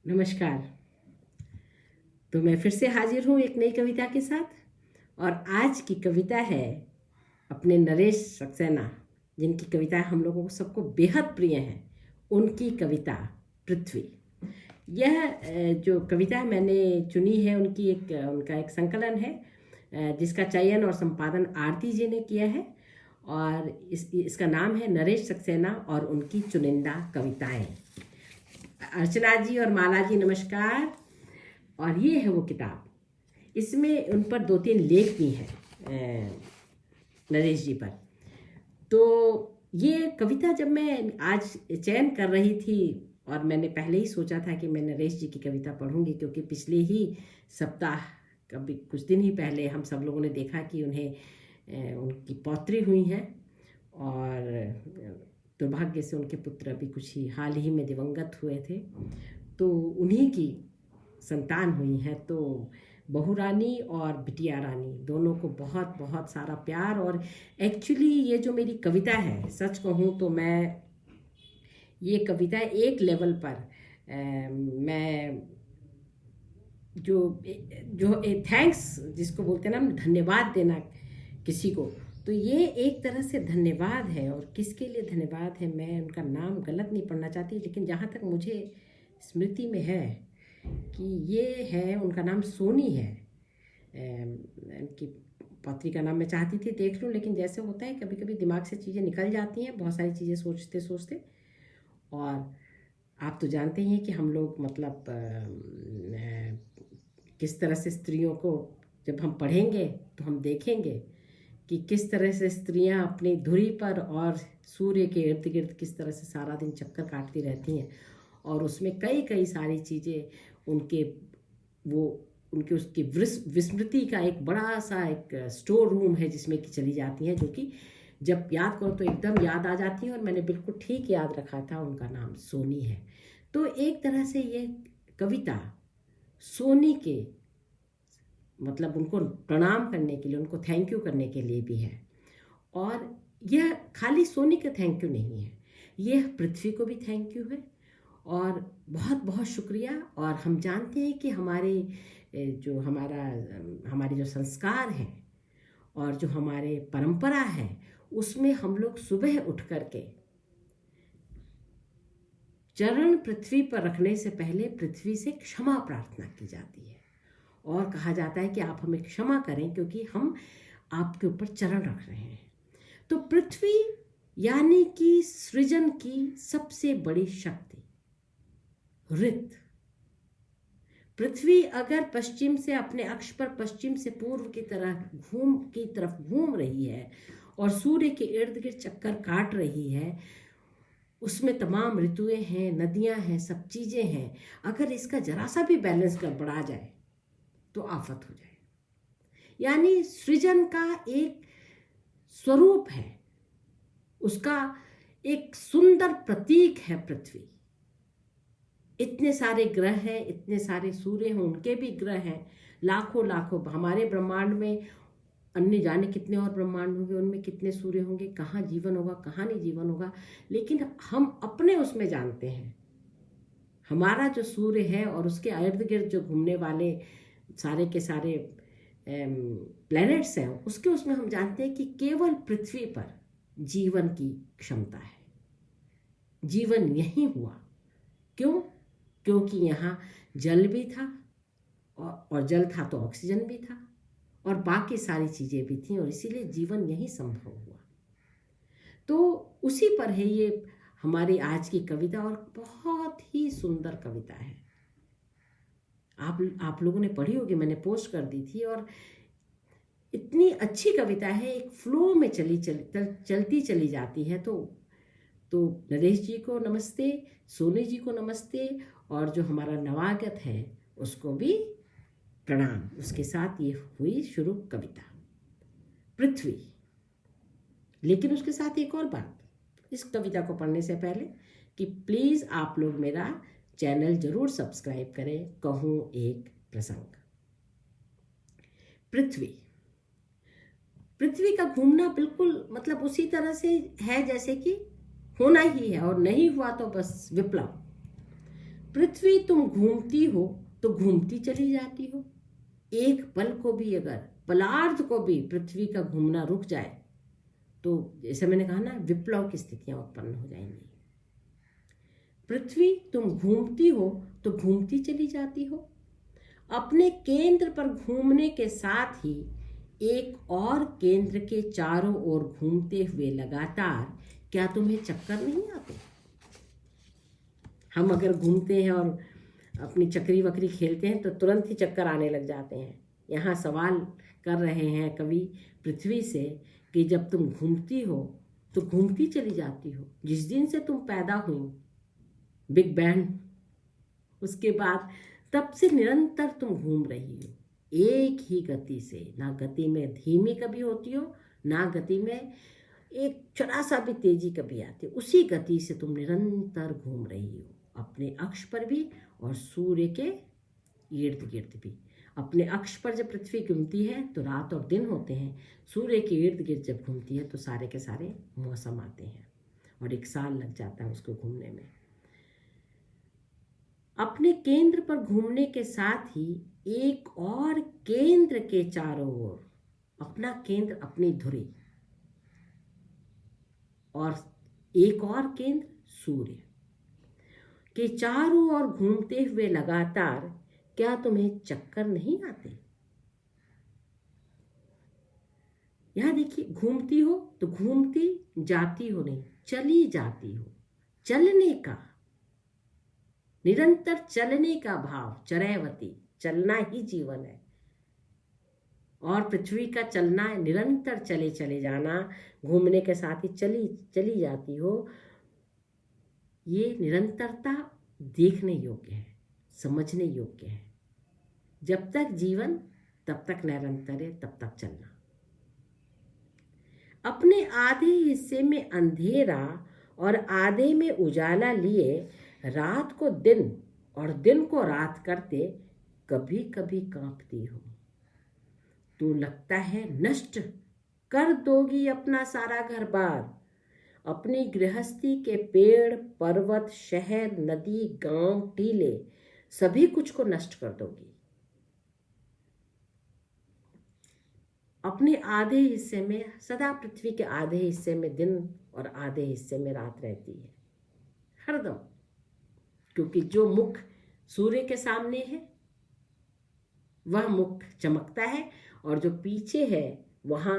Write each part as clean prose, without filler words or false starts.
नमस्कार। तो मैं फिर से हाजिर हूँ एक नई कविता के साथ। और आज की कविता है अपने नरेश सक्सेना, जिनकी कविताएं हम लोगों को सबको बेहद प्रिय हैं। उनकी कविता पृथ्वी। यह जो कविता मैंने चुनी है उनका एक संकलन है, जिसका चयन और संपादन आरती जी ने किया है। और इसका नाम है नरेश सक्सेना और उनकी चुनिंदा कविताएं। अर्चना जी और माला जी नमस्कार। और ये है वो किताब। इसमें उन पर 2-3 लेख भी हैं, नरेश जी पर। तो ये कविता जब मैं आज चयन कर रही थी, और मैंने पहले ही सोचा था कि मैं नरेश जी की कविता पढ़ूंगी, क्योंकि पिछले ही सप्ताह, कभी कुछ दिन ही पहले, हम सब लोगों ने देखा कि उनकी पौत्री हुई हैं। और दुर्भाग्य से उनके पुत्र अभी कुछ ही हाल ही में दिवंगत हुए थे। तो उन्हीं की संतान हुई हैं। तो बहू रानी और बिटिया रानी दोनों को बहुत बहुत सारा प्यार। और एक्चुअली ये जो मेरी कविता है, सच कहूँ तो मैं ये कविता एक लेवल पर मैं जो जो थैंक्स जिसको बोलते हैं ना, धन्यवाद देना किसी को, तो ये एक तरह से धन्यवाद है। और किसके लिए धन्यवाद है, मैं उनका नाम गलत नहीं पढ़ना चाहती, लेकिन जहाँ तक मुझे स्मृति में है कि ये है, उनका नाम सोनी है। उनकी पौत्री का नाम मैं चाहती थी देख लूँ, लेकिन जैसे होता है कभी कभी दिमाग से चीज़ें निकल जाती हैं, बहुत सारी चीज़ें सोचते सोचते। और आप तो जानते ही हैं कि हम लोग मतलब किस तरह से स्त्रियों को जब हम पढ़ेंगे तो हम देखेंगे कि किस तरह से स्त्रियां अपनी धुरी पर और सूर्य के इर्द गिर्द किस तरह से सारा दिन चक्कर काटती रहती हैं। और उसमें कई कई सारी चीज़ें उनके उसकी विस्मृति का एक बड़ा सा एक स्टोर रूम है, जिसमें कि चली जाती हैं, जो कि जब याद करो तो एकदम याद आ जाती है। और मैंने बिल्कुल ठीक याद रखा था, उनका नाम सोनी है। तो एक तरह से ये कविता सोनी के मतलब उनको प्रणाम करने के लिए, उनको थैंक यू करने के लिए भी है। और यह खाली सोनी का थैंक यू नहीं है, यह पृथ्वी को भी थैंक यू है। और बहुत बहुत शुक्रिया। और हम जानते हैं कि हमारे जो संस्कार हैं और जो हमारे परंपरा है, उसमें हम लोग सुबह उठ करके चरण पृथ्वी पर रखने से पहले पृथ्वी से क्षमा प्रार्थना की जाती है। और कहा जाता है कि आप हमें क्षमा करें, क्योंकि हम आपके ऊपर चरण रख रहे हैं। तो पृथ्वी यानी कि सृजन की सबसे बड़ी शक्ति, ऋत। पृथ्वी अगर पश्चिम से अपने अक्ष पर पश्चिम से पूर्व की तरफ घूम रही है और सूर्य के इर्द गिर्द चक्कर काट रही है, उसमें तमाम ऋतुएं हैं, नदियां हैं, सब चीजें हैं। अगर इसका जरा सा भी बैलेंस गड़बड़ा जाए तो आफत हो जाए। यानी सृजन का एक स्वरूप है, उसका एक सुंदर प्रतीक है पृथ्वी। इतने सारे ग्रह हैं, इतने सारे सूर्य हैं, उनके भी ग्रह हैं, लाखों लाखों। हमारे ब्रह्मांड में अन्य जाने कितने और ब्रह्मांड होंगे, उनमें कितने सूर्य होंगे, कहाँ जीवन होगा, कहाँ नहीं जीवन होगा। लेकिन हम अपने उसमें जानते हैं, हमारा जो सूर्य है और उसके इर्द गिर्द जो घूमने वाले सारे के सारे प्लैनेट्स हैं, उसमें हम जानते हैं कि केवल पृथ्वी पर जीवन की क्षमता है। जीवन यहीं हुआ। क्यों? क्योंकि यहाँ जल भी था, और जल था तो ऑक्सीजन भी था, और बाकी सारी चीज़ें भी थीं, और इसीलिए जीवन यहीं संभव हुआ। तो उसी पर है ये हमारी आज की कविता, और बहुत ही सुंदर कविता है। आप लोगों ने पढ़ी होगी, मैंने पोस्ट कर दी थी। और इतनी अच्छी कविता है, एक फ्लो में चलती चली जाती है। तो नरेश जी को नमस्ते, सोनी जी को नमस्ते, और जो हमारा नवागत है उसको भी प्रणाम। उसके साथ ये हुई शुरू कविता पृथ्वी। लेकिन उसके साथ एक और बात, इस कविता को पढ़ने से पहले, कि प्लीज़ आप लोग मेरा चैनल जरूर सब्सक्राइब करें। कहूँ एक प्रसंग। पृथ्वी का घूमना बिल्कुल मतलब उसी तरह से है जैसे कि होना ही है, और नहीं हुआ तो बस विप्लव। पृथ्वी तुम घूमती हो तो घूमती चली जाती हो। एक पल को भी, अगर पलार्ध को भी पृथ्वी का घूमना रुक जाए तो जैसे मैंने कहा ना, विप्लव की स्थितियां उत्पन्न हो जाएंगी। पृथ्वी तुम घूमती हो तो घूमती चली जाती हो। अपने केंद्र पर घूमने के साथ ही एक और केंद्र के चारों ओर घूमते हुए लगातार, क्या तुम्हें चक्कर नहीं आते? हम अगर घूमते हैं और अपनी चक्री वक्री खेलते हैं तो तुरंत ही चक्कर आने लग जाते हैं। यहाँ सवाल कर रहे हैं कवि पृथ्वी से कि जब तुम घूमती हो तो घूमती चली जाती हो। जिस दिन से तुम पैदा हुई, बिग बैंग, उसके बाद तब से निरंतर तुम घूम रही हो एक ही गति से। ना गति में धीमी कभी होती हो, ना गति में एक जरा सा भी तेजी कभी आती हो। उसी गति से तुम निरंतर घूम रही हो, अपने अक्ष पर भी और सूर्य के इर्द गिर्द भी। अपने अक्ष पर जब पृथ्वी घूमती है तो रात और दिन होते हैं। सूर्य के इर्द गिर्द जब घूमती है तो सारे के सारे मौसम आते हैं और एक साल लग जाता है उसको घूमने में। अपने केंद्र पर घूमने के साथ ही एक और केंद्र के चारों ओर, अपना केंद्र अपनी धुरी, और एक और केंद्र सूर्य के चारों ओर घूमते हुए लगातार, क्या तुम्हें चक्कर नहीं आते? यहां देखिए, घूमती हो तो घूमती जाती हो नहीं, चली जाती हो। चलने का, निरंतर चलने का भाव, चरैवती, चलना ही जीवन है। और पृथ्वी का चलना है, निरंतर चले चले जाना, घूमने के साथ ही चली जाती हो। ये निरंतरता देखने योग्य है, समझने योग्य है। जब तक जीवन तब तक निरंतर है, तब तक चलना। अपने आधे हिस्से में अंधेरा और आधे में उजाला लिए रात को दिन और दिन को रात करते कभी कभी कांपती हो। तो लगता है नष्ट कर दोगी अपना सारा घर बार, अपनी गृहस्थी के पेड़ पर्वत शहर नदी गांव टीले सभी कुछ को नष्ट कर दोगी। अपने आधे हिस्से में, सदा पृथ्वी के आधे हिस्से में दिन और आधे हिस्से में रात रहती है हरदम, क्योंकि जो मुख सूर्य के सामने है वह मुख चमकता है और जो पीछे है वहाँ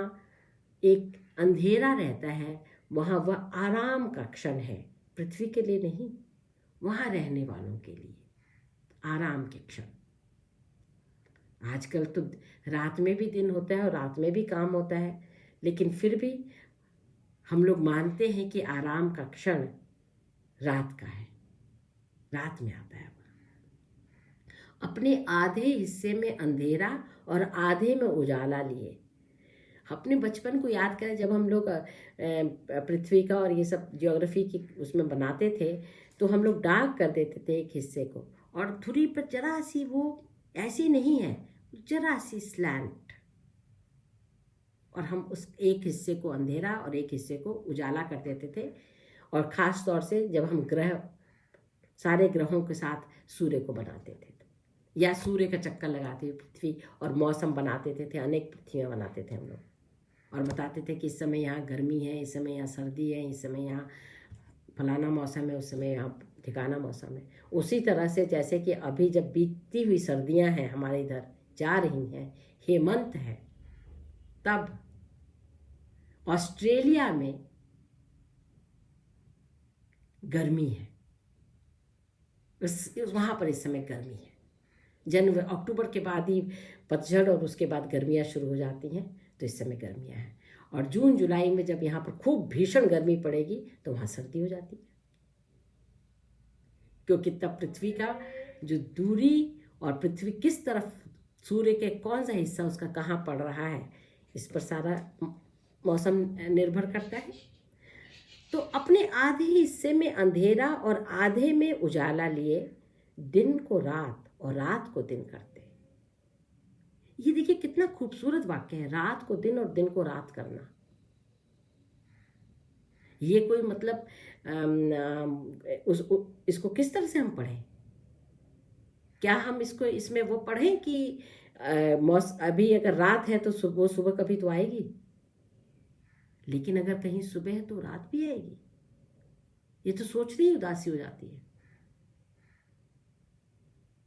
एक अंधेरा रहता है। वहाँ वह आराम का क्षण है, पृथ्वी के लिए नहीं, वहाँ रहने वालों के लिए आराम के क्षण। आजकल तो रात में भी दिन होता है और रात में भी काम होता है, लेकिन फिर भी हम लोग मानते हैं कि आराम का क्षण रात का है, रात में आता है। अपने आधे हिस्से में अंधेरा और आधे में उजाला लिए। अपने बचपन को याद करें, जब हम लोग पृथ्वी का और ये सब ज्योग्राफी की उसमें बनाते थे तो हम लोग डार्क कर देते थे एक हिस्से को, और धुरी पर जरा सी, वो ऐसी नहीं है, जरा सी स्लैंट, और हम उस एक हिस्से को अंधेरा और एक हिस्से को उजाला कर देते थे। और ख़ास तौर से जब हम सारे ग्रहों के साथ सूर्य को बनाते थे या सूर्य का चक्कर लगाते हुए पृथ्वी और मौसम बनाते थे अनेक पृथ्वियाँ बनाते थे हम लोग, और बताते थे कि इस समय यहाँ गर्मी है, इस समय यहाँ सर्दी है, इस समय यहाँ फलाना मौसम है, उस समय यहाँ ठिकाना मौसम है। उसी तरह से जैसे कि अभी जब बीतती हुई सर्दियाँ हैं हमारे इधर जा रही हैं, हेमंत है, तब ऑस्ट्रेलिया में गर्मी है, वहाँ पर इस समय गर्मी है। जनवरी अक्टूबर के बाद ही पतझड़ और उसके बाद गर्मियाँ शुरू हो जाती हैं, तो इस समय गर्मियाँ हैं। और जून जुलाई में जब यहाँ पर खूब भीषण गर्मी पड़ेगी तो वहाँ सर्दी हो जाती है, क्योंकि तब पृथ्वी का जो दूरी और पृथ्वी किस तरफ, सूर्य के कौन सा हिस्सा उसका कहाँ पड़ रहा है, इस पर सारा मौसम निर्भर करता है। तो अपने आधे हिस्से में अंधेरा और आधे में उजाला लिए दिन को रात और रात को दिन करते। ये देखिए कितना खूबसूरत वाक्य है, रात को दिन और दिन को रात करना। ये कोई मतलब इसको किस तरह से हम पढ़ें? क्या हम इसको इसमें वो पढ़ें कि अभी अगर रात है तो सुबह सुबह कभी तो आएगी, लेकिन अगर कहीं सुबह है तो रात भी आएगी। ये तो सोचते ही उदासी हो जाती है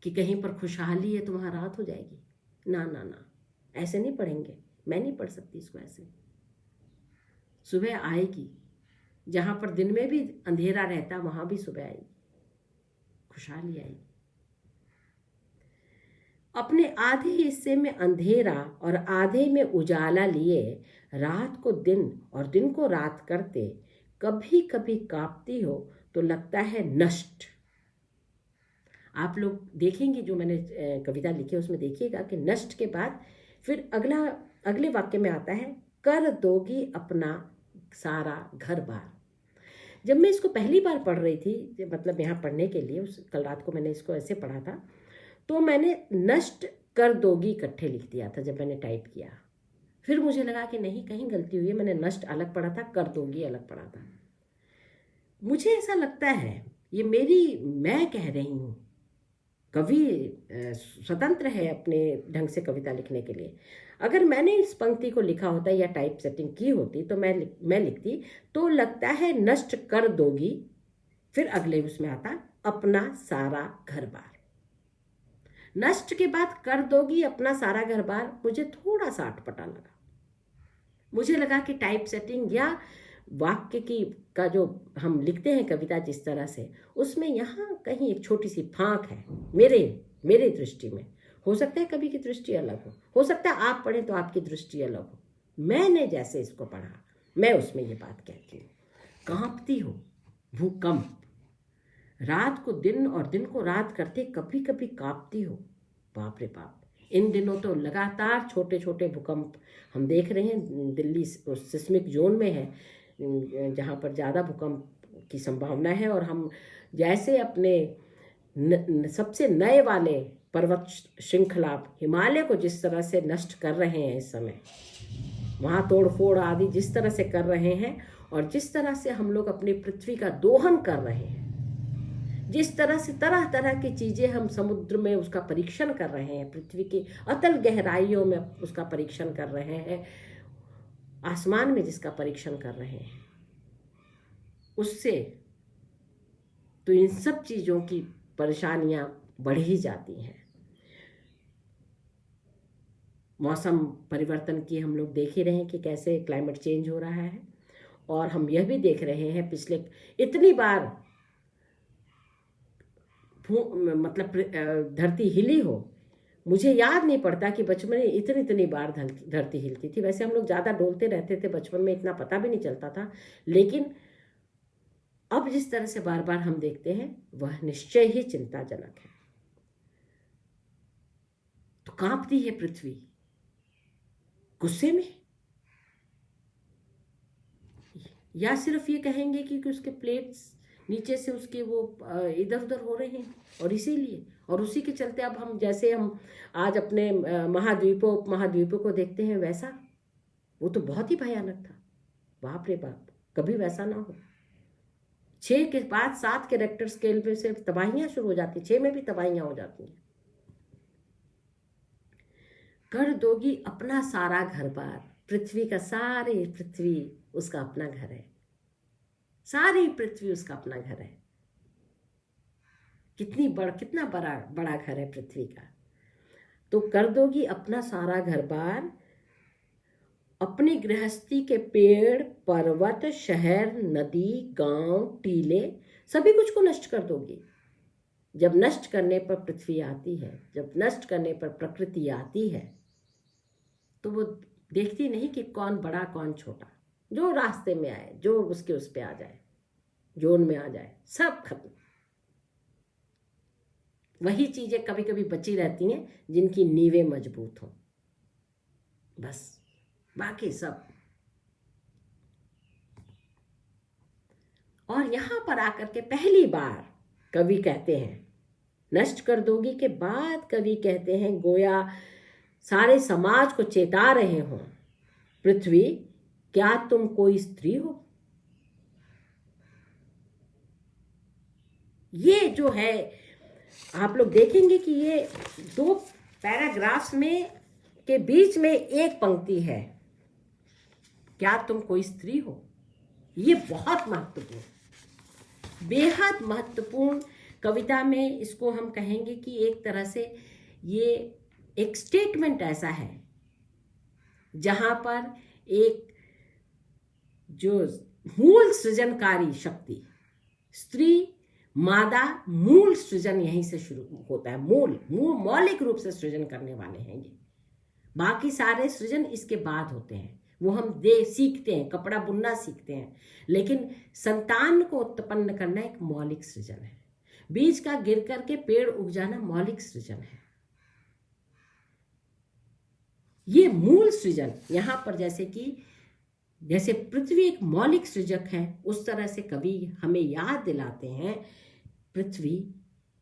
कि कहीं पर खुशहाली है तो वहां रात हो जाएगी। ना ना ना, ऐसे नहीं पढ़ेंगे। मैं नहीं पढ़ सकती इसको ऐसे। सुबह आएगी, जहां पर दिन में भी अंधेरा रहता वहां भी सुबह आएगी, खुशहाली आएगी। अपने आधे हिस्से में अंधेरा और आधे में उजाला लिए रात को दिन और दिन को रात करते, कभी कभी कांपती हो तो लगता है नष्ट। आप लोग देखेंगे जो मैंने कविता लिखी है उसमें देखिएगा कि नष्ट के बाद फिर अगले वाक्य में आता है, कर दोगी अपना सारा घर बार। जब मैं इसको पहली बार पढ़ रही थी, मतलब यहाँ पढ़ने के लिए, कल रात को मैंने इसको ऐसे पढ़ा था, तो मैंने नष्ट कर दोगी इकट्ठे लिख दिया था जब मैंने टाइप किया। फिर मुझे लगा कि नहीं, कहीं गलती हुई है, मैंने नष्ट अलग पढ़ा था, कर दोगी अलग पढ़ा था। मुझे ऐसा लगता है, ये मैं कह रही हूँ, कवि स्वतंत्र है अपने ढंग से कविता लिखने के लिए। अगर मैंने इस पंक्ति को लिखा होता या टाइप सेटिंग की होती तो मैं लिखती, तो लगता है नष्ट कर दोगी, फिर अगले उसमें आता अपना सारा घर बार। नष्ट के बाद कर दोगी अपना सारा घर बार मुझे थोड़ा सा अटपटा लगा। मुझे लगा कि टाइप सेटिंग या वाक्य का जो हम लिखते हैं कविता जिस तरह से, उसमें यहाँ कहीं एक छोटी सी फांक है मेरे दृष्टि में। हो सकता है कभी की दृष्टि अलग हो सकता है आप पढ़ें तो आपकी दृष्टि अलग हो। मैंने जैसे इसको पढ़ा, मैं उसमें ये बात कहती हूँ, कांपती हो, भूकंप, रात को दिन और दिन को रात करते कभी कभी कांपती हो। बाप रे बाप, इन दिनों तो लगातार छोटे छोटे भूकंप हम देख रहे हैं। दिल्ली सिस्मिक जोन में है, जहाँ पर ज़्यादा भूकंप की संभावना है। और हम जैसे अपने सबसे नए वाले पर्वत श्रृंखला हिमालय को जिस तरह से नष्ट कर रहे हैं इस समय, वहाँ तोड़ फोड़ आदि जिस तरह से कर रहे हैं, और जिस तरह से हम लोग अपनी पृथ्वी का दोहन कर रहे हैं, जिस तरह से तरह तरह की चीज़ें हम समुद्र में उसका परीक्षण कर रहे हैं, पृथ्वी की अतल गहराइयों में उसका परीक्षण कर रहे हैं, आसमान में जिसका परीक्षण कर रहे हैं, उससे तो इन सब चीज़ों की परेशानियां बढ़ ही जाती हैं। मौसम परिवर्तन की हम लोग देख ही रहे हैं कि कैसे क्लाइमेट चेंज हो रहा है, और हम यह भी देख रहे हैं पिछले इतनी बार मतलब धरती हिली हो, मुझे याद नहीं पड़ता कि बचपन में इतनी बार धरती हिलती थी। वैसे हम लोग ज़्यादा डोलते रहते थे बचपन में, इतना पता भी नहीं चलता था, लेकिन अब जिस तरह से बार बार हम देखते हैं वह निश्चय ही चिंताजनक है। तो कांपती है पृथ्वी गुस्से में, या सिर्फ ये कहेंगे कि उसके प्लेट्स नीचे से उसके वो इधर उधर हो रहे हैं और इसीलिए, और उसी के चलते अब हम जैसे हम आज अपने महाद्वीपों उपमहाद्वीपों को देखते हैं वैसा, वो तो बहुत ही भयानक था। बाप रे बाप, कभी वैसा ना हो। 6 के बाद 7 के रेक्टर स्केल पे से तबाहियां शुरू हो जाती, 6 में भी तबाहियां हो जाती हैं। कर दोगी अपना सारा घर बार, पृथ्वी का सारी पृथ्वी उसका अपना घर है, सारी पृथ्वी उसका अपना घर है। कितना बड़ा घर है पृथ्वी का। तो कर दोगी अपना सारा घर बार, अपनी गृहस्थी के पेड़ पर्वत शहर नदी गांव टीले सभी कुछ को नष्ट कर दोगी। जब नष्ट करने पर पृथ्वी आती है, जब नष्ट करने पर प्रकृति आती है, तो वो देखती नहीं कि कौन बड़ा कौन छोटा, जो रास्ते में आए, जो उसके उस पे आ जाए, जोन में आ जाए, सब खत्म। वही चीजें कभी कभी बची रहती हैं जिनकी नींवें मजबूत हों, बस बाकी सब। और यहां पर आकर के पहली बार कवि कहते हैं, नष्ट कर दोगी के बाद कवि कहते हैं, गोया सारे समाज को चेता रहे हो, पृथ्वी क्या तुम कोई स्त्री हो। ये जो है आप लोग देखेंगे कि ये 2 पैराग्राफ्स में के बीच में एक पंक्ति है, क्या तुम कोई स्त्री हो। ये बहुत महत्वपूर्ण, बेहद महत्वपूर्ण कविता में इसको हम कहेंगे कि एक तरह से ये एक स्टेटमेंट ऐसा है जहां पर एक जो मूल सृजनकारी शक्ति स्त्री, मादा, मूल सृजन यहीं से शुरू होता है। मूल मौलिक रूप से सृजन करने वाले हैं ये। बाकी सारे सृजन इसके बाद होते हैं, वो हम सीखते हैं, कपड़ा बुनना सीखते हैं, लेकिन संतान को उत्पन्न करना एक मौलिक सृजन है। बीज का गिर करके पेड़ उग जाना मौलिक सृजन है। ये मूल सृजन यहां पर जैसे पृथ्वी एक मौलिक सृजक है, उस तरह से कवि हमें याद दिलाते हैं, पृथ्वी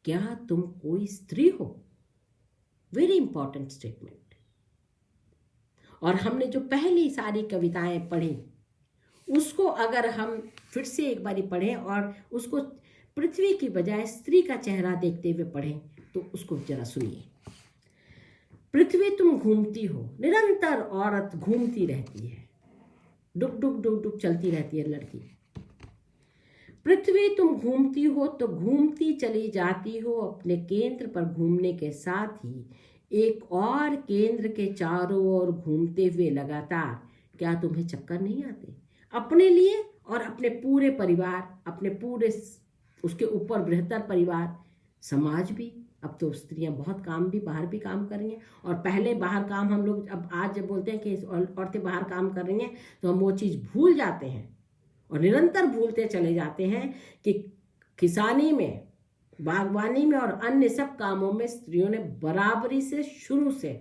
क्या तुम कोई स्त्री हो। Very important statement. और हमने जो पहली सारी कविताएं पढ़ी उसको अगर हम फिर से एक बारी पढ़ें और उसको पृथ्वी की बजाय स्त्री का चेहरा देखते हुए पढ़ें तो उसको जरा सुनिए। पृथ्वी तुम घूमती हो, निरंतर औरत घूमती रहती है, डुक डुक डुक डुक चलती रहती है लड़की। पृथ्वी तुम घूमती हो तो घूमती चली जाती हो अपने केंद्र पर घूमने के साथ ही एक और केंद्र के चारों ओर घूमते हुए लगातार। क्या तुम्हें चक्कर नहीं आते अपने लिए और अपने पूरे परिवार, अपने पूरे उसके ऊपर बृहत्तर परिवार, समाज भी। अब तो स्त्रियां बहुत काम भी बाहर भी काम कर रही हैं, और पहले बाहर काम हम लोग अब आज जब बोलते हैं कि औरतें बाहर काम कर रही हैं तो हम वो चीज़ भूल जाते हैं और निरंतर भूलते चले जाते हैं कि किसानी में, बागवानी में और अन्य सब कामों में स्त्रियों ने बराबरी से शुरू से,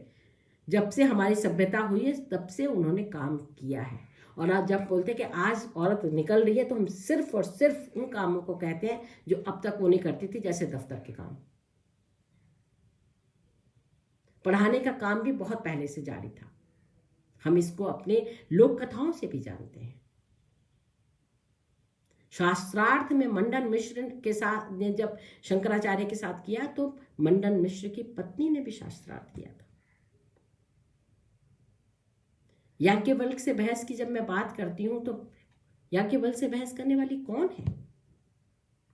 जब से हमारी सभ्यता हुई है तब से उन्होंने काम किया है। और आज जब बोलते हैं कि आज औरत निकल रही है तो हम सिर्फ और सिर्फ उन कामों को कहते हैं जो अब तक वो नहीं करती थी, जैसे दफ्तर के काम। पढ़ाने का काम भी बहुत पहले से जारी था, हम इसको अपने लोक कथाओं से भी जानते हैं। शास्त्रार्थ में मंडन मिश्र के साथ ने जब शंकराचार्य के साथ किया तो मंडन मिश्र की पत्नी ने भी शास्त्रार्थ किया था। याज्ञवल्क्य से बहस की जब मैं बात करती हूं तो याज्ञवल्क्य से बहस करने वाली कौन है,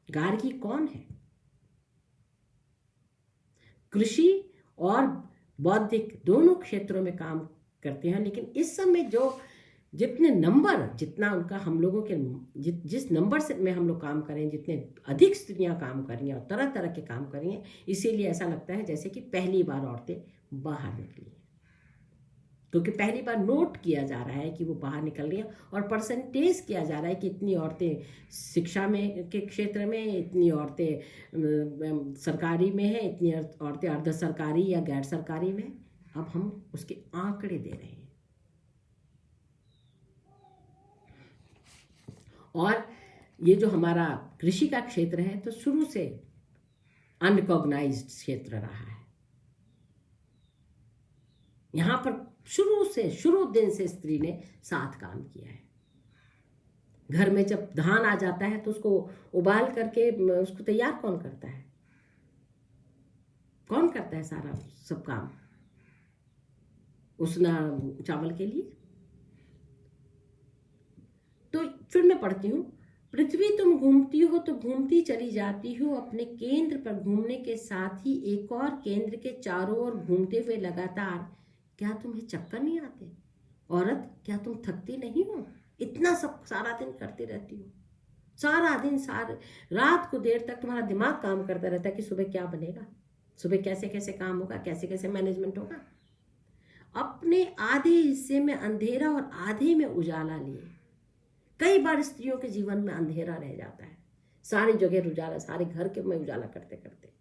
गार्गी कौन है। कृषि और बौद्धिक दोनों क्षेत्रों में काम करते हैं, लेकिन इस समय जो जितने नंबर, जितना उनका हम लोगों के जिस नंबर से में हम लोग काम करें, जितने अधिक स्त्रियां काम कर रही हैं और तरह तरह के काम कर रही हैं, इसीलिए ऐसा लगता है जैसे कि पहली बार औरतें बाहर निकली हैं, क्योंकि पहली बार नोट किया जा रहा है कि वो बाहर निकल रही हैं और परसेंटेज किया जा रहा है कि इतनी औरतें शिक्षा में के क्षेत्र में, इतनी औरतें सरकारी में हैं, इतनी औरतें अर्ध सरकारी या गैर सरकारी में। अब हम उसके आंकड़े दे रहे हैं। और ये जो हमारा कृषि का क्षेत्र है तो शुरू से अनरिकॉग्नाइज्ड क्षेत्र रहा है। यहां पर शुरू दिन से स्त्री ने साथ काम किया है। घर में जब धान आ जाता है तो उसको उबाल करके उसको तैयार कौन करता है, कौन करता है सारा सब काम उसना चावल के लिए। तो फिर मैं पढ़ती हूँ, पृथ्वी तुम घूमती हो तो घूमती चली जाती हो अपने केंद्र पर घूमने के साथ ही एक और केंद्र के चारों ओर घूमते हुए लगातार। क्या तुम्हें चक्कर नहीं आते औरत, क्या तुम थकती नहीं हो, इतना सब सारा दिन करती रहती हो, सारा दिन रात को देर तक तुम्हारा दिमाग काम करता रहता है कि सुबह क्या बनेगा, सुबह कैसे कैसे काम होगा, कैसे कैसे मैनेजमेंट होगा। अपने आधे हिस्से में अंधेरा और आधे में उजाला लिए। कई बार स्त्रियों के जीवन में अंधेरा रह जाता है, सारी जगह उजाला, सारे घर के में उजाला करते करते।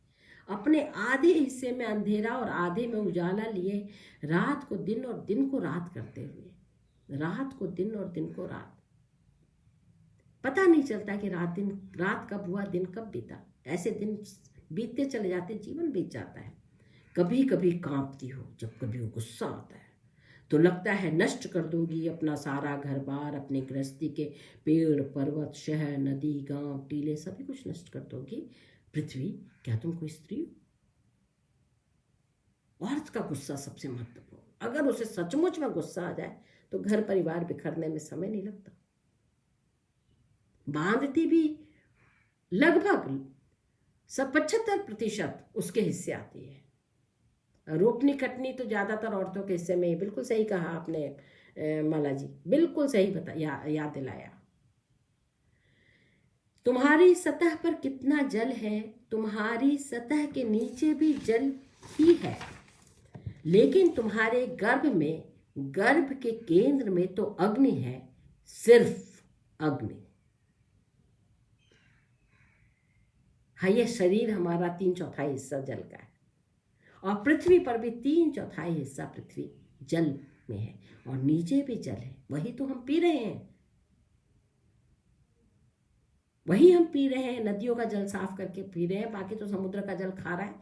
अपने आधे हिस्से में अंधेरा और आधे में उजाला लिए रात को दिन और दिन को रात करते हुए, रात को दिन और दिन को रात। पता नहीं चलता कि रात कब हुआ, दिन कब बीता। ऐसे दिन बीतते चले जाते, जीवन बीत जाता है। कभी कभी कांपती हो, जब कभी वो गुस्सा आता है तो लगता है नष्ट कर दोगी अपना सारा घर बार, अपने गृहस्थी के पेड़ पर्वत, शहर, नदी, गांव, टीले, सभी कुछ नष्ट कर दोगी। पृथ्वी, क्या तुम कोई स्त्री हो? औरत का गुस्सा सबसे महत्वपूर्ण, अगर उसे सचमुच में गुस्सा आ जाए तो घर परिवार बिखरने में समय नहीं लगता। बांधती भी लगभग 75% उसके हिस्से आती है। रोपनी कटनी तो ज्यादातर औरतों के हिस्से में ही। बिल्कुल सही कहा आपने माला जी, बिल्कुल सही याद दिलाया। तुम्हारी सतह पर कितना जल है, तुम्हारी सतह के नीचे भी जल ही है, लेकिन तुम्हारे गर्भ के केंद्र में तो अग्नि है, सिर्फ अग्नि। हाँ, ये शरीर हमारा 3/4 हिस्सा जल का है, और पृथ्वी पर भी 3/4 हिस्सा पृथ्वी जल में है, और नीचे भी जल है। वही तो हम पी रहे हैं, वही हम पी रहे हैं, नदियों का जल साफ करके पी रहे हैं। बाकी तो समुद्र का जल खा रहा है।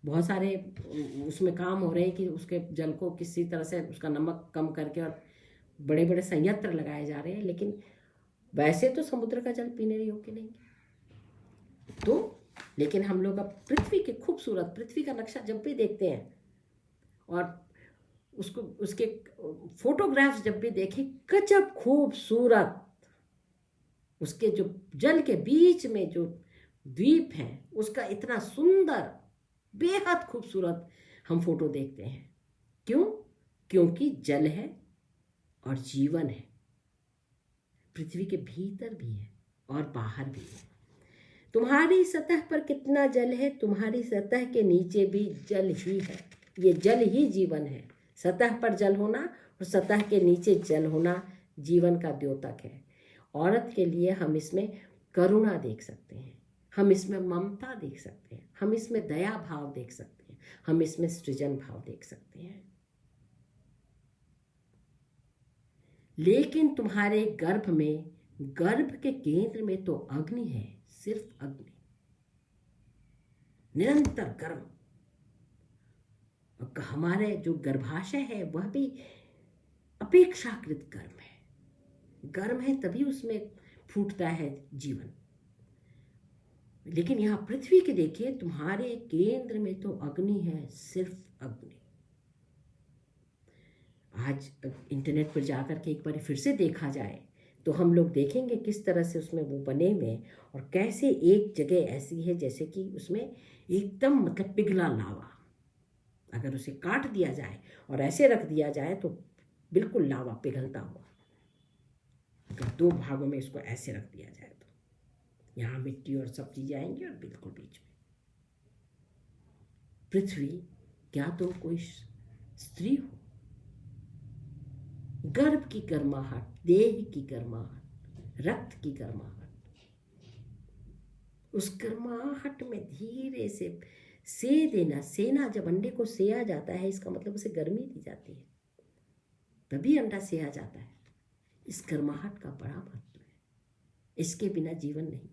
बहुत सारे उसमें काम हो रहे हैं कि उसके जल को किसी तरह से उसका नमक कम करके, और बड़े बड़े संयंत्र लगाए जा रहे हैं, लेकिन वैसे तो समुद्र का जल पीने योग्य नहीं है। तो लेकिन हम लोग अब पृथ्वी के खूबसूरत, पृथ्वी का नक्शा जब भी देखते हैं और उसके फोटोग्राफ्स जब भी देखें, गजब खूबसूरत, उसके जो जल के बीच में जो द्वीप है उसका इतना सुंदर, बेहद खूबसूरत हम फोटो देखते हैं। क्यों? क्योंकि जल है और जीवन है। पृथ्वी के भीतर भी है और बाहर भी है। तुम्हारी सतह पर कितना जल है, तुम्हारी सतह के नीचे भी जल ही है। ये जल ही जीवन है। सतह पर जल होना और सतह के नीचे जल होना जीवन का द्योतक है। औरत के लिए हम इसमें करुणा देख सकते हैं, हम इसमें ममता देख सकते हैं, हम इसमें दया भाव देख सकते हैं, हम इसमें सृजन भाव देख सकते हैं। लेकिन तुम्हारे गर्भ के केंद्र में तो अग्नि है, सिर्फ अग्नि, निरंतर गर्म। हमारे जो गर्भाशय है वह भी अपेक्षाकृत गर्म है। गर्म है तभी उसमें फूटता है जीवन। लेकिन यहां पृथ्वी के देखिए, तुम्हारे केंद्र में तो अग्नि है, सिर्फ अग्नि। आज इंटरनेट पर जाकर के एक बार फिर से देखा जाए तो हम लोग देखेंगे किस तरह से उसमें वो बने हुए, और कैसे एक जगह ऐसी है जैसे कि उसमें एकदम मतलब पिघला लावा। अगर उसे काट दिया जाए और ऐसे रख दिया जाए तो बिल्कुल लावा पिघलता हुआ। अगर 2 भागों में इसको ऐसे रख दिया जाए तो यहाँ मिट्टी और सब चीजें आएंगी और बिल्कुल बीच में पृथ्वी। क्या तुम कोई स्त्री हो? गर्भ की गर्माहट, देह की गर्माहट, रक्त की गर्माहट, उस गर्माहट में धीरे से से देना। सेना, जब अंडे को सेया जाता है इसका मतलब उसे गर्मी दी जाती है, तभी अंडा सेया जाता है। इस गर्माहट का बड़ा महत्व है, इसके बिना जीवन नहीं।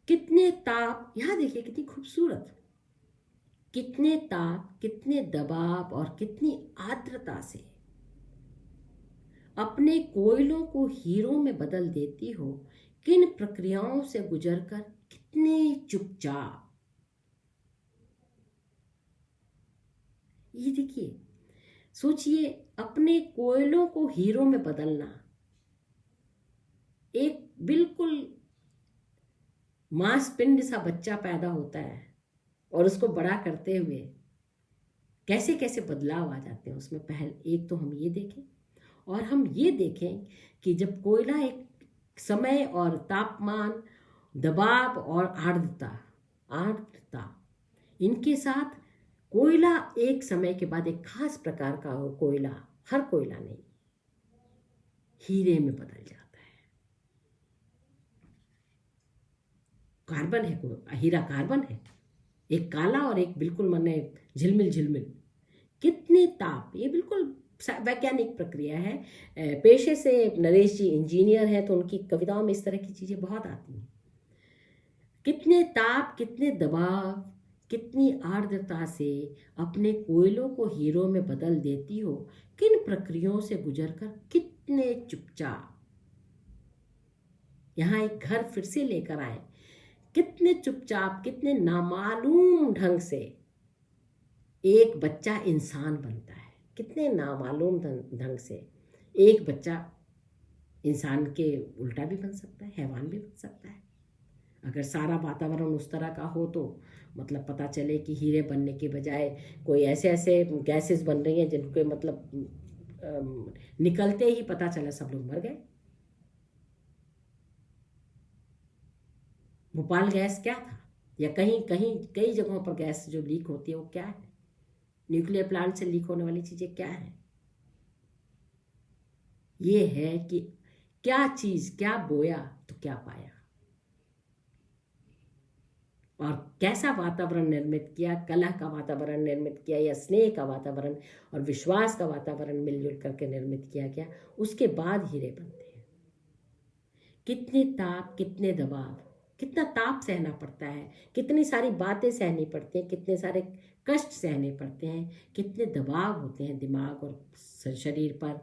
कितने ताप, यहां देखिए कितनी खूबसूरत, कितने ताप, कितने दबाव और कितनी आर्द्रता से अपने कोयलों को हीरों में बदल देती हो। किन प्रक्रियाओं से गुजरकर, कितने चुपचाप। ये देखिए, सोचिए, अपने कोयलों को हीरों में बदलना। एक बिल्कुल मांसपिंड सा बच्चा पैदा होता है और उसको बड़ा करते हुए कैसे कैसे बदलाव आ जाते हैं उसमें। पहले एक तो हम ये देखें, और हम ये देखें कि जब कोयला एक समय और तापमान, दबाव और आर्द्रता इनके साथ, कोयला एक समय के बाद एक खास प्रकार का कोयला, हर कोयला नहीं, हीरे में बदल जाता है। कार्बन है, हीरा कार्बन है, एक काला और एक बिल्कुल मने झिलमिल। कितने ताप, ये बिल्कुल वैज्ञानिक प्रक्रिया है। पेशे से नरेश जी इंजीनियर हैं तो उनकी कविताओं में इस तरह की चीजें बहुत आती हैं। कितने ताप, कितने दबाव, कितनी आर्द्रता से अपने कोयलों को हीरों में बदल देती हो। किन प्रक्रियाओं से गुजरकर, कितने चुपचाप। यहाँ एक घर फिर से लेकर आए। कितने चुपचाप, कितने नामालूम ढंग से एक बच्चा इंसान बनता है। कितने नामालूम ढंग से एक बच्चा इंसान के उल्टा भी बन सकता है, हैवान भी बन सकता है। अगर सारा वातावरण उस तरह का हो तो मतलब पता चले कि हीरे बनने के बजाय कोई ऐसे ऐसे गैसेस बन रही हैं जिनके मतलब निकलते ही पता चला सब लोग मर गए। भोपाल गैस क्या था, या कहीं कहीं कई जगहों पर गैस जो लीक होती है वो क्या है, न्यूक्लियर प्लांट से लीक होने वाली चीजें क्या है। ये है कि क्या चीज, क्या बोया तो क्या पाया, और कैसा वातावरण निर्मित किया, कलह का वातावरण निर्मित किया या स्नेह का वातावरण और विश्वास का वातावरण मिलजुल करके निर्मित किया गया, उसके बाद हीरे बनते हैं। कितने ताप, कितने दबाव, कितना ताप सहना पड़ता है, कितनी सारी बातें सहनी पड़ती हैं, कितने सारे कष्ट सहने पड़ते हैं, कितने दबाव होते हैं दिमाग और शरीर पर,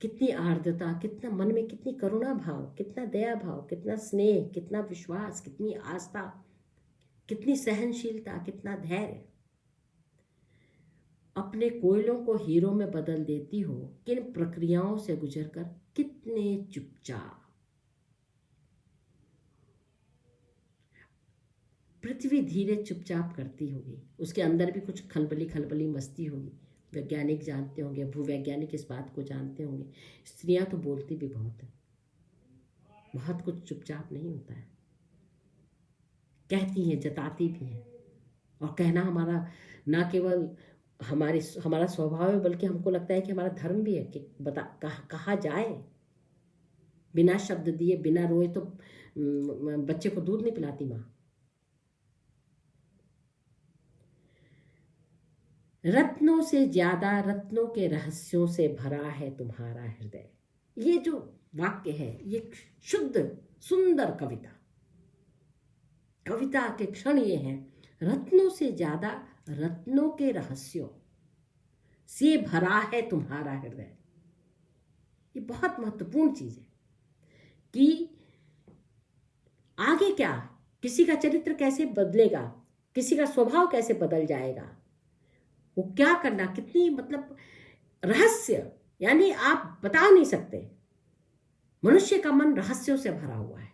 कितनी आर्द्रता, कितना मन में कितनी करुणा भाव, कितना दया भाव, कितना स्नेह, कितना विश्वास, कितनी आस्था, कितनी सहनशीलता, कितना धैर्य। अपने कोयलों को हीरों में बदल देती हो किन प्रक्रियाओं से गुजरकर, कितने चुपचाप। पृथ्वी धीरे चुपचाप करती होगी, उसके अंदर भी कुछ खलबली खलबली मस्ती होगी। वैज्ञानिक जानते होंगे, भूवैज्ञानिक इस बात को जानते होंगे। स्त्रियां तो बोलती भी बहुत है, बहुत कुछ चुपचाप नहीं होता है, कहती हैं, जताती भी हैं। और कहना हमारा ना केवल हमारा स्वभाव है, बल्कि हमको लगता है कि हमारा धर्म भी है कि कहा जाए। बिना शब्द दिए, बिना रोए तो बच्चे को दूध नहीं पिलाती माँ। रत्नों से ज्यादा रत्नों के रहस्यों से भरा है तुम्हारा हृदय। ये जो वाक्य है ये शुद्ध सुंदर कविता के क्षण ये हैं, रत्नों से ज्यादा रत्नों के रहस्यों से भरा है तुम्हारा हृदय। ये बहुत महत्वपूर्ण चीज है कि आगे क्या, किसी का चरित्र कैसे बदलेगा, किसी का स्वभाव कैसे बदल जाएगा, वो क्या करना, कितनी मतलब रहस्य, यानी आप बता नहीं सकते। मनुष्य का मन रहस्यों से भरा हुआ है,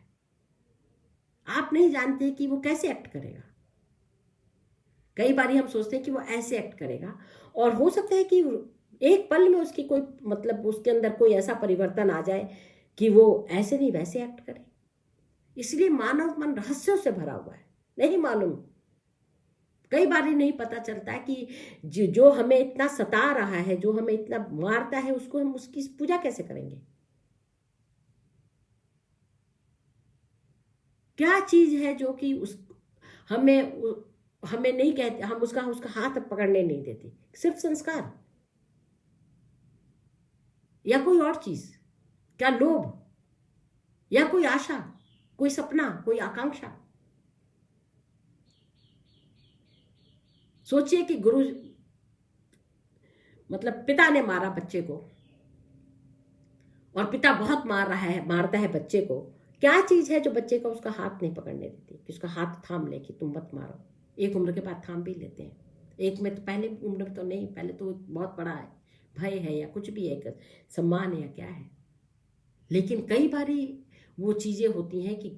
आप नहीं जानते कि वो कैसे एक्ट करेगा। कई बार हम सोचते हैं कि वो ऐसे एक्ट करेगा, और हो सकता है कि एक पल में उसकी कोई मतलब उसके अंदर कोई ऐसा परिवर्तन आ जाए कि वो ऐसे नहीं वैसे एक्ट करे। इसलिए मानव मन रहस्यों से भरा हुआ है, नहीं मालूम, कई बार नहीं पता चलता कि जो हमें इतना सता रहा है, जो हमें इतना मारता है, उसको हम उसकी पूजा कैसे करेंगे। क्या चीज है जो कि हमें नहीं कहते, हम उसका हाथ पकड़ने नहीं देते। सिर्फ संस्कार या कोई और चीज, क्या लोभ या कोई आशा, कोई सपना, कोई आकांक्षा। सोचिए कि गुरु मतलब पिता ने मारा बच्चे को, और पिता बहुत मारता है बच्चे को। क्या चीज है जो बच्चे का उसका हाथ नहीं पकड़ने देती, कि उसका हाथ थाम ले कि तुम मत मारो। एक उम्र के बाद थाम भी लेते हैं, एक में तो, पहले उम्र में तो नहीं, पहले तो बहुत बड़ा है, भय है या कुछ भी है, सम्मान है या क्या है। लेकिन कई बारी वो चीजें होती हैं कि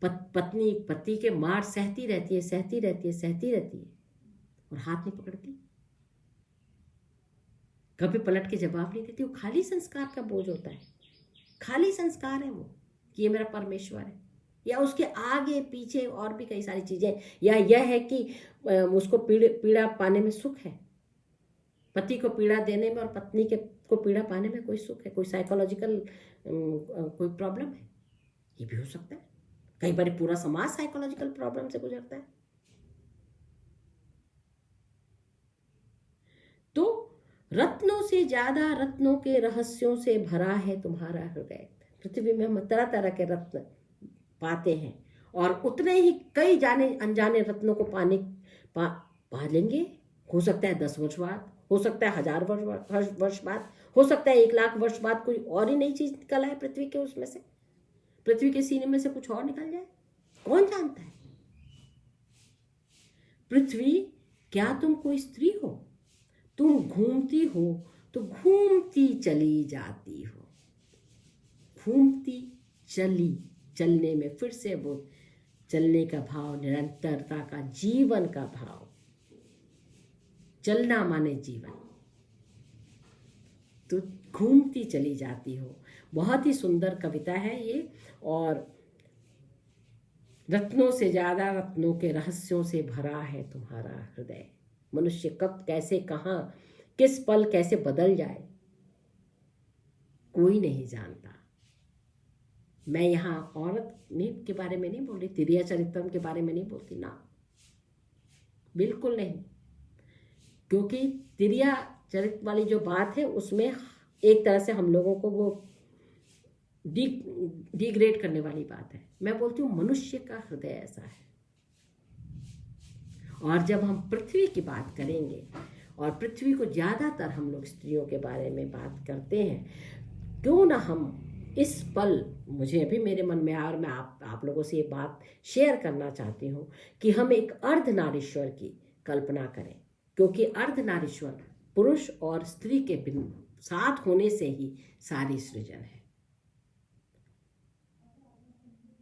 पत्नी पति के मार सहती रहती है और हाथ नहीं पकड़ती, कभी पलट के जवाब नहीं देती। वो खाली संस्कार का बोझ होता है, खाली संस्कार है वो कि ये मेरा परमेश्वर है, या उसके आगे पीछे और भी कई सारी चीजें, या यह है कि उसको पीड़ा पाने में सुख है, पति को पीड़ा देने में और पत्नी को पीड़ा पाने में कोई सुख है, कोई साइकोलॉजिकल कोई प्रॉब्लम है। ये भी हो सकता है। कई बार पूरा समाज साइकोलॉजिकल प्रॉब्लम से गुजरता है। तो रत्नों से ज्यादा रत्नों के रहस्यों से भरा है तुम्हारा हृदय। पृथ्वी में हम तरह तरह के रत्न पाते हैं, और उतने ही कई जाने अनजाने रत्नों को पा लेंगे। हो सकता है 10 वर्ष बाद, हो सकता है 1000 वर्ष बाद, हो सकता है 1 लाख वर्ष बाद कोई और ही नई चीज निकल आए पृथ्वी के उसमें से। पृथ्वी के सीने में से कुछ और निकल जाए? कौन जानता है? पृथ्वी, क्या तुम कोई स्त्री हो? तुम घूमती हो तो घूमती चली जाती हो। घूमती चली, चलने में फिर से वो चलने का भाव, निरंतरता का, जीवन का भाव। चलना माने जीवन। तो घूमती चली जाती हो। बहुत ही सुंदर कविता है ये, और रत्नों से ज्यादा रत्नों के रहस्यों से भरा है तुम्हारा हृदय। मनुष्य कब, कैसे, कहाँ, किस पल कैसे बदल जाए, कोई नहीं जानता। मैं यहाँ औरत के बारे में नहीं बोल रही, तिरिया चरित्रम के बारे में नहीं बोलती ना, बिल्कुल नहीं। क्योंकि तिरिया चरित्र वाली जो बात है उसमें एक तरह से हम लोगों को वो डिग्रेड करने वाली बात है। मैं बोलती हूँ मनुष्य का हृदय ऐसा है। और जब हम पृथ्वी की बात करेंगे, और पृथ्वी को ज़्यादातर हम लोग स्त्रियों के बारे में बात करते हैं, क्यों ना हम इस पल, मुझे अभी मेरे मन में आया और मैं आप लोगों से ये बात शेयर करना चाहती हूँ कि हम एक अर्धनारीश्वर की कल्पना करें। क्योंकि अर्धनारीश्वर पुरुष और स्त्री के साथ होने से ही सारी सृजन है।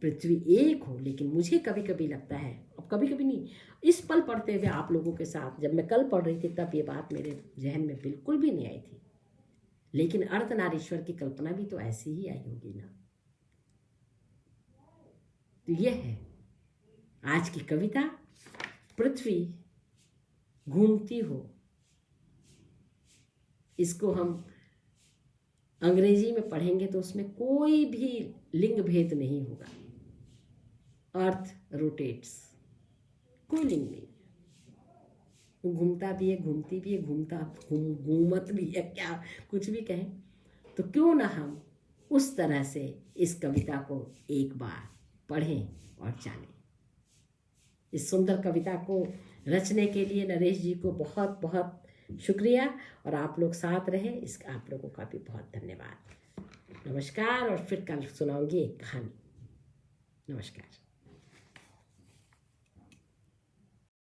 पृथ्वी एक हो, लेकिन मुझे कभी कभी लगता है, अब कभी कभी नहीं, इस पल पढ़ते हुए आप लोगों के साथ जब मैं कल पढ़ रही थी तब ये बात मेरे जहन में बिल्कुल भी नहीं आई थी, लेकिन अर्धनारीश्वर की कल्पना भी तो ऐसी ही आई होगी ना। तो ये है आज की कविता, पृथ्वी घूमती हो। इसको हम अंग्रेजी में पढ़ेंगे तो उसमें कोई भी लिंग भेद नहीं होगा। अर्थ रोटेट्स, कोई लिंग नहीं, वो घूमता भी है, घूमती भी है, घूमत भी है, क्या कुछ भी कहें। तो क्यों ना हम उस तरह से इस कविता को एक बार पढ़ें और जानें। इस सुंदर कविता को रचने के लिए नरेश जी को बहुत बहुत शुक्रिया, और आप लोग साथ रहे, इसका आप लोगों का भी बहुत धन्यवाद। नमस्कार, और फिर कल सुनाऊंगी एक कहानी। नमस्कार।